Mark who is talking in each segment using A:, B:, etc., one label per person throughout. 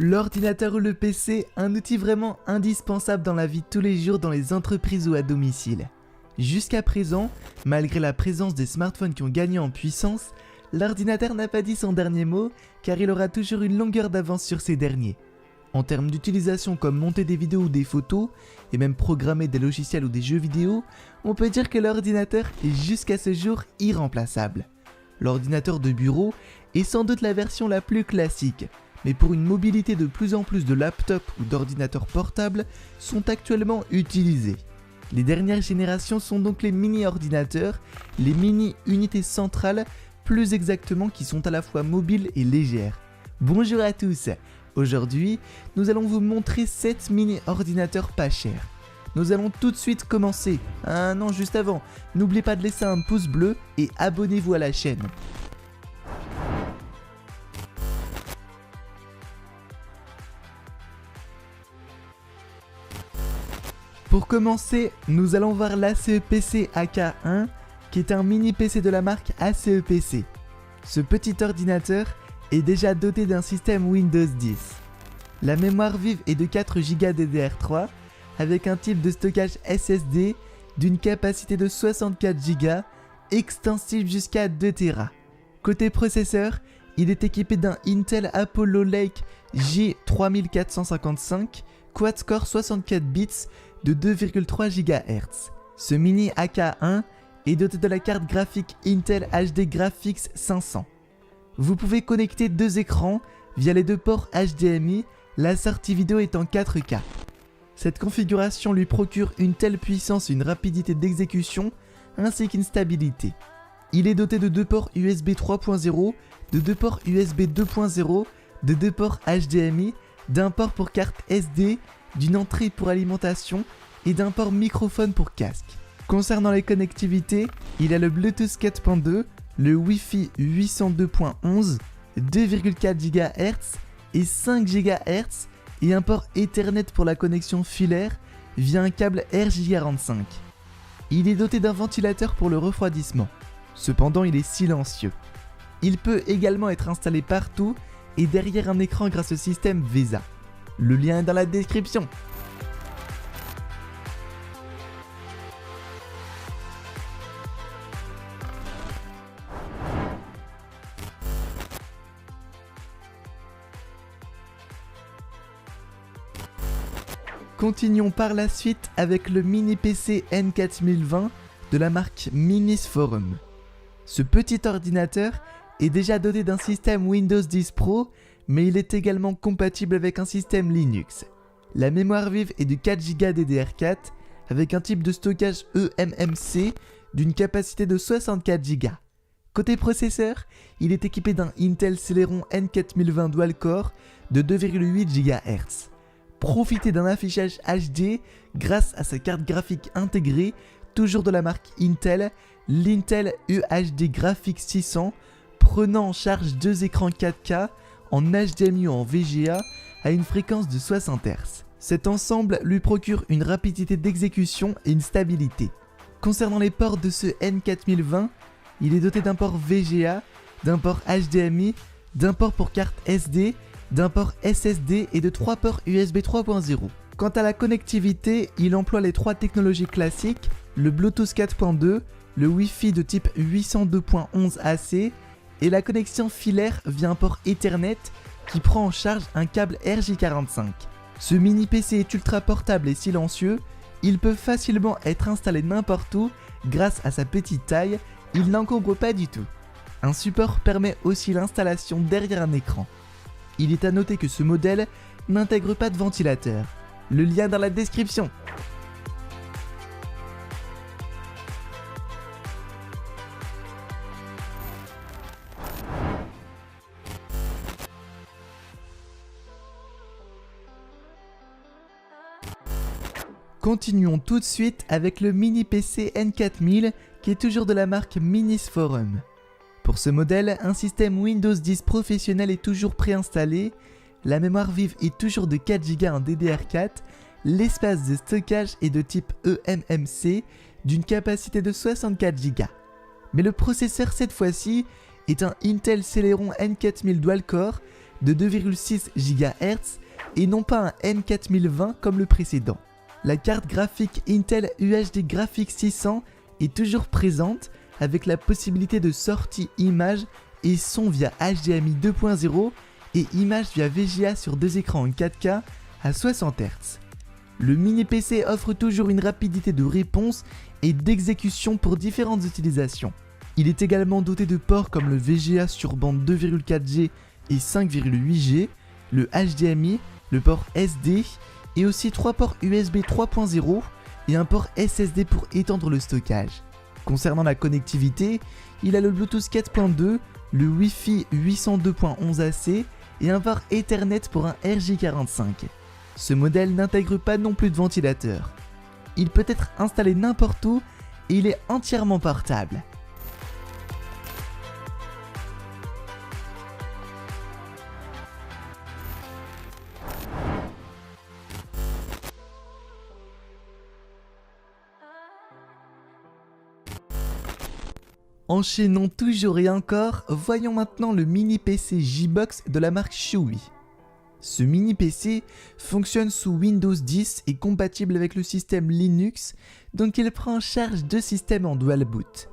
A: L'ordinateur ou le PC, un outil vraiment indispensable dans la vie de tous les jours dans les entreprises ou à domicile. Jusqu'à présent, malgré la présence des smartphones qui ont gagné en puissance, l'ordinateur n'a pas dit son dernier mot car il aura toujours une longueur d'avance sur ces derniers. En termes d'utilisation comme monter des vidéos ou des photos, et même programmer des logiciels ou des jeux vidéo, on peut dire que l'ordinateur est jusqu'à ce jour irremplaçable. L'ordinateur de bureau est sans doute la version la plus classique, mais pour une mobilité de plus en plus de laptops ou d'ordinateurs portables sont actuellement utilisés. Les dernières générations sont donc les mini-ordinateurs, les mini-unités centrales, plus exactement qui sont à la fois mobiles et légères. Bonjour à tous, aujourd'hui nous allons vous montrer 7 mini-ordinateurs pas chers. Nous allons tout de suite commencer. Ah non, juste avant, n'oubliez pas de laisser un pouce bleu et abonnez-vous à la chaîne. Pour commencer, nous allons voir l'ACE PC AK1 qui est un mini PC de la marque ACE PC. Ce petit ordinateur est déjà doté d'un système Windows 10. La mémoire vive est de 4 Go DDR3 avec un type de stockage SSD d'une capacité de 64 Go extensible jusqu'à 2 Tera. Côté processeur, il est équipé d'un Intel Apollo Lake G3455 quad-core 64 bits de 2,3 GHz. Ce mini AK1 est doté de la carte graphique Intel HD Graphics 500. Vous pouvez connecter deux écrans via les deux ports HDMI, la sortie vidéo est en 4K. Cette configuration lui procure une telle puissance et une rapidité d'exécution ainsi qu'une stabilité. Il est doté de deux ports USB 3.0, de deux ports USB 2.0, de deux ports HDMI, d'un port pour carte SD, d'une entrée pour alimentation et d'un port microphone pour casque. Concernant les connectivités, il a le Bluetooth 4.2, le Wi-Fi 802.11, 2,4 GHz et 5 GHz et un port Ethernet pour la connexion filaire via un câble RJ45. Il est doté d'un ventilateur pour le refroidissement. Cependant, il est silencieux. Il peut également être installé partout et derrière un écran grâce au système VESA. Le lien est dans la description. Continuons par la suite avec le mini PC N4020 de la marque Minis Forum. Ce petit ordinateur est déjà doté d'un système Windows 10 Pro, mais il est également compatible avec un système Linux. La mémoire vive est de 4 Go DDR4 avec un type de stockage eMMC d'une capacité de 64 Go. Côté processeur, il est équipé d'un Intel Celeron N4020 Dual-Core de 2,8 GHz. Profitez d'un affichage HD grâce à sa carte graphique intégrée, toujours de la marque Intel, l'Intel UHD Graphics 600, prenant en charge deux écrans 4K en HDMI ou en VGA à une fréquence de 60 Hz. Cet ensemble lui procure une rapidité d'exécution et une stabilité. Concernant les ports de ce N4020, il est doté d'un port VGA, d'un port HDMI, d'un port pour carte SD, d'un port SSD et de 3 ports USB 3.0. Quant à la connectivité, il emploie les trois technologies classiques, le Bluetooth 4.2, le Wi-Fi de type 802.11 AC et la connexion filaire via un port Ethernet qui prend en charge un câble RJ45. Ce mini PC est ultra portable et silencieux, il peut facilement être installé n'importe où grâce à sa petite taille, il n'encombre pas du tout. Un support permet aussi l'installation derrière un écran. Il est à noter que ce modèle n'intègre pas de ventilateur. Le lien dans la description. Continuons tout de suite avec le mini PC N4000 qui est toujours de la marque Minis Forum. Pour ce modèle, un système Windows 10 professionnel est toujours préinstallé, la mémoire vive est toujours de 4 Go en DDR4, l'espace de stockage est de type eMMC d'une capacité de 64 Go. Mais le processeur cette fois-ci est un Intel Celeron N4000 Dual-Core de 2,6 GHz et non pas un N4020 comme le précédent. La carte graphique Intel UHD Graphics 600 est toujours présente avec la possibilité de sortie image et son via HDMI 2.0 et image via VGA sur deux écrans en 4K à 60 Hz. Le mini PC offre toujours une rapidité de réponse et d'exécution pour différentes utilisations. Il est également doté de ports comme le VGA sur bande 2,4G et 5,8G, le HDMI, le port SD et aussi 3 ports USB 3.0 et un port SSD pour étendre le stockage. Concernant la connectivité, il a le Bluetooth 4.2, le Wi-Fi 802.11ac et un port Ethernet pour un RJ45. Ce modèle n'intègre pas non plus de ventilateur. Il peut être installé n'importe où et il est entièrement portable. Enchaînons toujours et encore, voyons maintenant le mini PC J-Box de la marque Chuwi. Ce mini PC fonctionne sous Windows 10 et compatible avec le système Linux, donc il prend en charge deux systèmes en dual boot.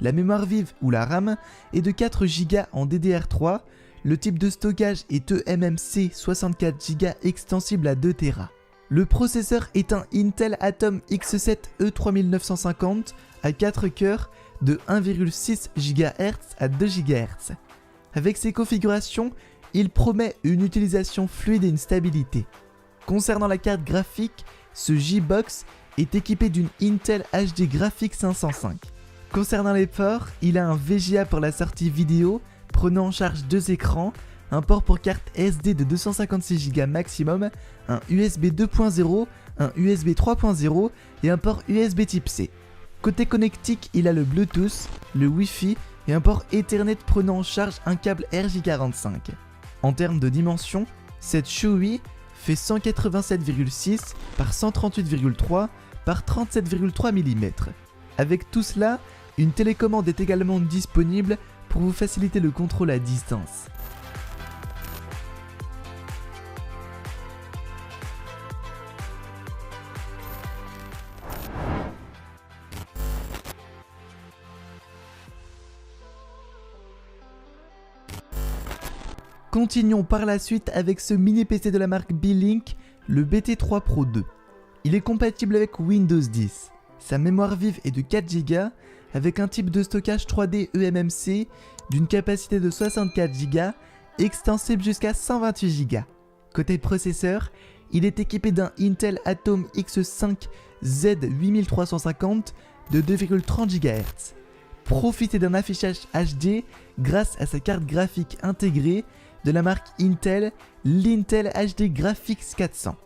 A: La mémoire vive ou la RAM est de 4 Go en DDR3, le type de stockage est eMMC 64 Go extensible à 2 Tera. Le processeur est un Intel Atom X7 E3950 à 4 cœurs de 1,6 GHz à 2 GHz. Avec ces configurations, il promet une utilisation fluide et une stabilité. Concernant la carte graphique, ce J-Box est équipé d'une Intel HD Graphics 505. Concernant les ports, il a un VGA pour la sortie vidéo, prenant en charge deux écrans, un port pour carte SD de 256 Go maximum, un USB 2.0, un USB 3.0 et un port USB type C. Côté connectique, il a le Bluetooth, le Wi-Fi et un port Ethernet prenant en charge un câble RJ45. En termes de dimension, cette Chuwi fait 187,6 par 138,3 par 37,3 mm. Avec tout cela, une télécommande est également disponible pour vous faciliter le contrôle à distance. Continuons par la suite avec ce mini PC de la marque Beelink, le BT3 Pro 2. Il est compatible avec Windows 10. Sa mémoire vive est de 4 Go avec un type de stockage 3D eMMC d'une capacité de 64 Go extensible jusqu'à 128 Go. Côté processeur, il est équipé d'un Intel Atom X5 Z8350 de 2,30 GHz. Profitez d'un affichage HD grâce à sa carte graphique intégrée de la marque Intel, l'Intel HD Graphics 400.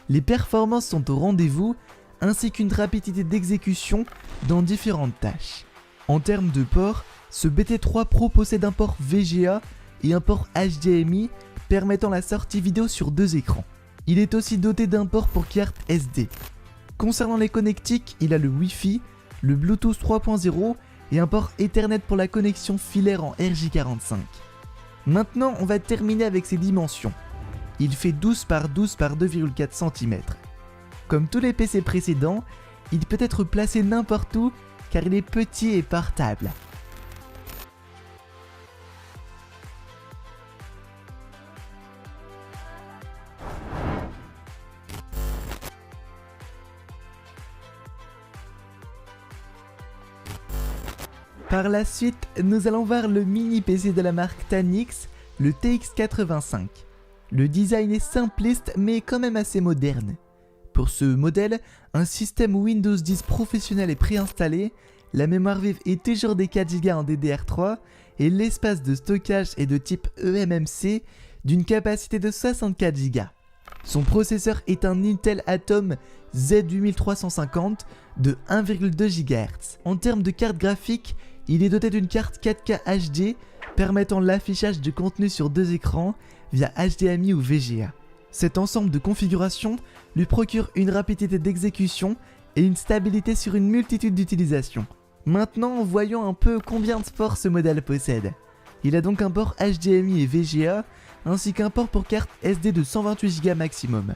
A: Les performances sont au rendez-vous, ainsi qu'une rapidité d'exécution dans différentes tâches. En termes de port, ce BT3 Pro possède un port VGA et un port HDMI permettant la sortie vidéo sur deux écrans. Il est aussi doté d'un port pour carte SD. Concernant les connectiques, il a le Wi-Fi, le Bluetooth 3.0 et un port Ethernet pour la connexion filaire en RJ45. Maintenant, on va terminer avec ses dimensions. Il fait 12 par 12 par 2,4 cm. Comme tous les PC précédents, il peut être placé n'importe où car il est petit et portable. Par la suite, nous allons voir le mini PC de la marque Tanix, le TX85. Le design est simpliste mais quand même assez moderne. Pour ce modèle, un système Windows 10 professionnel est préinstallé, la mémoire vive est toujours des 4 Go en DDR3 et l'espace de stockage est de type eMMC d'une capacité de 64 Go. Son processeur est un Intel Atom Z8350 de 1,2 GHz. En termes de carte graphique, il est doté d'une carte 4K HD permettant l'affichage de contenu sur deux écrans via HDMI ou VGA. Cet ensemble de configurations lui procure une rapidité d'exécution et une stabilité sur une multitude d'utilisations. Maintenant, voyons un peu combien de ports ce modèle possède. Il a donc un port HDMI et VGA, ainsi qu'un port pour carte SD de 128 Go maximum.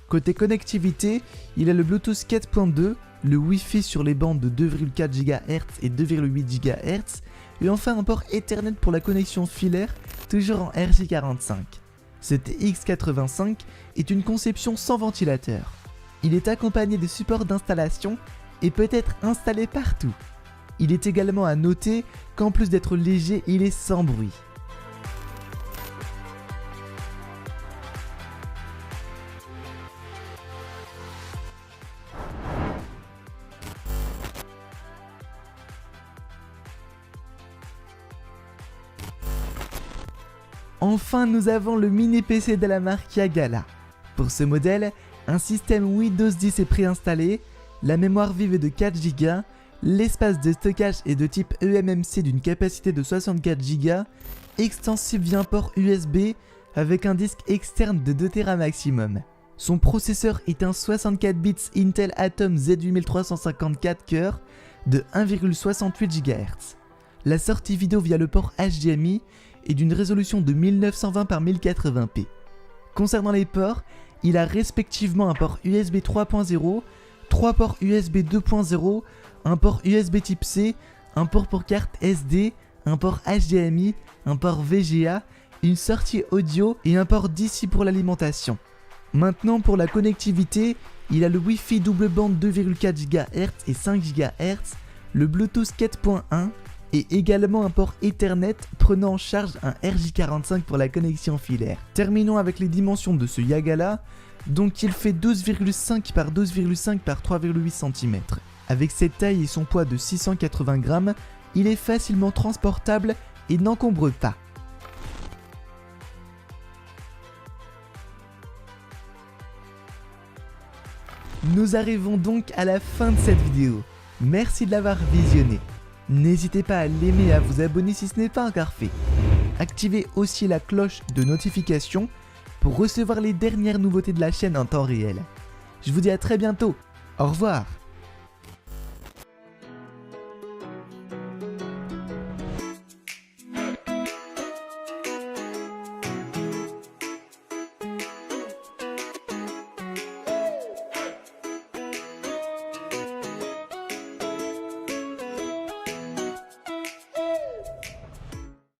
A: Côté connectivité, il a le Bluetooth 4.2, le Wi-Fi sur les bandes de 2,4 GHz et 2,8 GHz, et enfin un port Ethernet pour la connexion filaire, toujours en RJ45. Cet X85 est une conception sans ventilateur. Il est accompagné de supports d'installation et peut être installé partout. Il est également à noter qu'en plus d'être léger, il est sans bruit. Enfin, nous avons le mini PC de la marque Yagala. Pour ce modèle, un système Windows 10 est préinstallé, la mémoire vive est de 4 Go, l'espace de stockage est de type eMMC d'une capacité de 64 Go, extensible via un port USB avec un disque externe de 2 Tera maximum. Son processeur est un 64 bits Intel Atom Z8354 cœur de 1,68 GHz. La sortie vidéo via le port HDMI est d'une résolution de 1920 par 1080p. Concernant les ports, il a respectivement un port USB 3.0, 3 ports USB 2.0, un port USB type C, un port pour carte SD, un port HDMI, un port VGA, une sortie audio et un port DC pour l'alimentation. Maintenant pour la connectivité, il a le Wi-Fi double bande 2,4 GHz et 5 GHz, le Bluetooth 4.1 et également un port Ethernet prenant en charge un RJ45 pour la connexion filaire. Terminons avec les dimensions de ce Yagala, donc il fait 12,5 par 12,5 par 3,8 cm. Avec cette taille et son poids de 680 grammes, il est facilement transportable et n'encombre pas. Nous arrivons donc à la fin de cette vidéo. Merci de l'avoir visionné. N'hésitez pas à l'aimer et à vous abonner si ce n'est pas encore fait. Activez aussi la cloche de notification pour recevoir les dernières nouveautés de la chaîne en temps réel. Je vous dis à très bientôt. Au revoir.